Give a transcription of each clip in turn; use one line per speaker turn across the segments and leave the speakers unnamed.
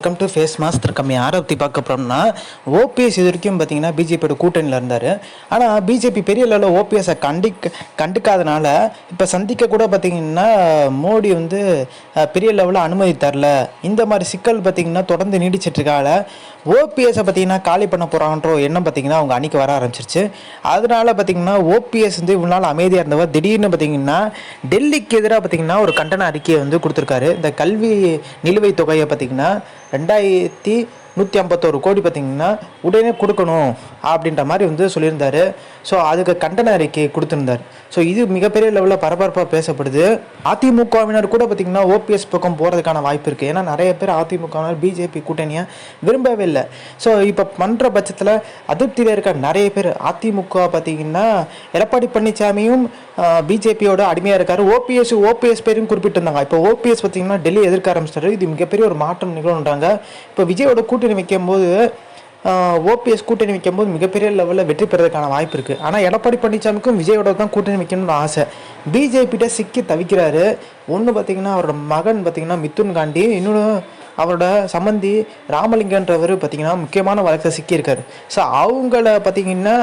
Welcome to face master கம்மி ஆரத்தி பார்க்க போகிறோம்னா ஓபிஎஸ் இது வரைக்கும் பார்த்தீங்கன்னா பிஜேபியோட கூட்டணியில் இருந்தார். ஆனால் பிஜேபி பெரிய லெவலில் ஓபிஎஸை கண்டுக்காதனால இப்போ சந்திக்க கூட பார்த்தீங்கன்னா மோடி வந்து பெரிய லெவலில் அனுமதி தரல. இந்த மாதிரி சிக்கல் பார்த்தீங்கன்னா தொடர்ந்து நீடிச்சிட்ருக்கால ஓபிஎஸை பார்த்தீங்கன்னா காலி பண்ண போகிறாங்கன்ற எண்ணம் பார்த்தீங்கன்னா அவங்க அன்றைக்கி வர ஆரம்பிச்சிருச்சு. அதனால பார்த்தீங்கன்னா ஓபிஎஸ் வந்து இவ்வளோ நாள் அமைதியாக இருந்தவர் திடீர்னு பார்த்தீங்கன்னா டெல்லிக்கு எதிராக பார்த்தீங்கன்னா ஒரு கண்டன அறிக்கையை வந்து கொடுத்துருக்காரு. இந்த கல்வி நிலுவைத் தொகையை பார்த்தீங்கன்னா 2151 கோடி பார்த்திங்கன்னா உடனே கொடுக்கணும் அப்படின்ற மாதிரி வந்து சொல்லியிருந்தார். ஸோ அதுக்கு கண்டன அறிக்கை கொடுத்துருந்தார். ஸோ இது மிகப்பெரிய லெவலில் பரபரப்பாக பேசப்படுது. அதிமுகவினர் கூட பார்த்திங்கன்னா ஓபிஎஸ் பக்கம் போகிறதுக்கான வாய்ப்பு இருக்குது. ஏன்னா நிறைய பேர் அதிமுகவினர் பிஜேபி கூட்டணியை விரும்பவே இல்லை. ஸோ இப்போ பண்ணுற பட்சத்தில் அதிருப்தியில் இருக்க நிறைய பேர் அதிமுக பார்த்திங்கன்னா எடப்பாடி பழனிசாமியும் பிஜேபியோட அடிமையாக இருக்கார். ஓபிஎஸ் பேரையும் குறிப்பிட்டிருந்தாங்க. இப்போ ஓபிஎஸ் பார்த்திங்கன்னா டெல்லி எதிர்க்க ஆரம்பிச்சிட்டாரு. இது மிகப்பெரிய ஒரு மாற்றம் நிகழ்வுன்றாங்க. இப்போ விஜயோட கூட்டணி வைக்கும்போது ஓபிஎஸ் கூட்டணி வைக்கும்போது மிகப்பெரிய லெவலில் வெற்றி பெறதுக்கான வாய்ப்பு இருக்குது. ஆனால் எடப்பாடி பழனிசாமிக்கும் விஜயோட தான் கூட்டணி வைக்கணும்னு ஆசை. பிஜேபிகிட்ட சிக்கி தவிக்கிறாரு. ஒன்று பார்த்திங்கன்னா அவரோட மகன் பார்த்திங்கன்னா மிதுன் காந்தி, இன்னொன்று அவரோட சம்பந்தி ராமலிங்கன்றவர் பார்த்திங்கன்னா முக்கியமான வழக்கில் சிக்கியிருக்காரு. ஸோ அவங்கள பார்த்திங்கன்னா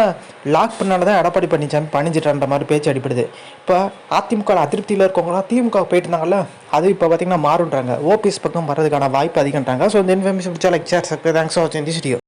லாக் பண்ணால தான் எடப்பாடி பழனிசாமி பணிஞ்சிட்டான்ற மாதிரி பேச்சு அடிப்படுது. இப்போ அதிமுக அதிருப்தியில் இருக்கவங்களாம் திமுக போயிட்டு இருந்தாங்கல்ல, அது இப்போ பார்த்திங்கன்னா மாறுன்றாங்க. ஓபிஎஸ் பக்கம் வர்றதுக்கான வாய்ப்பு அதிகன்றாங்க. ஸோ இந்த இன்ஃபர்மேஷன் பிடிச்சா like share subscribe. Thanks for வாட்சிங் திஸ் வீடியோ.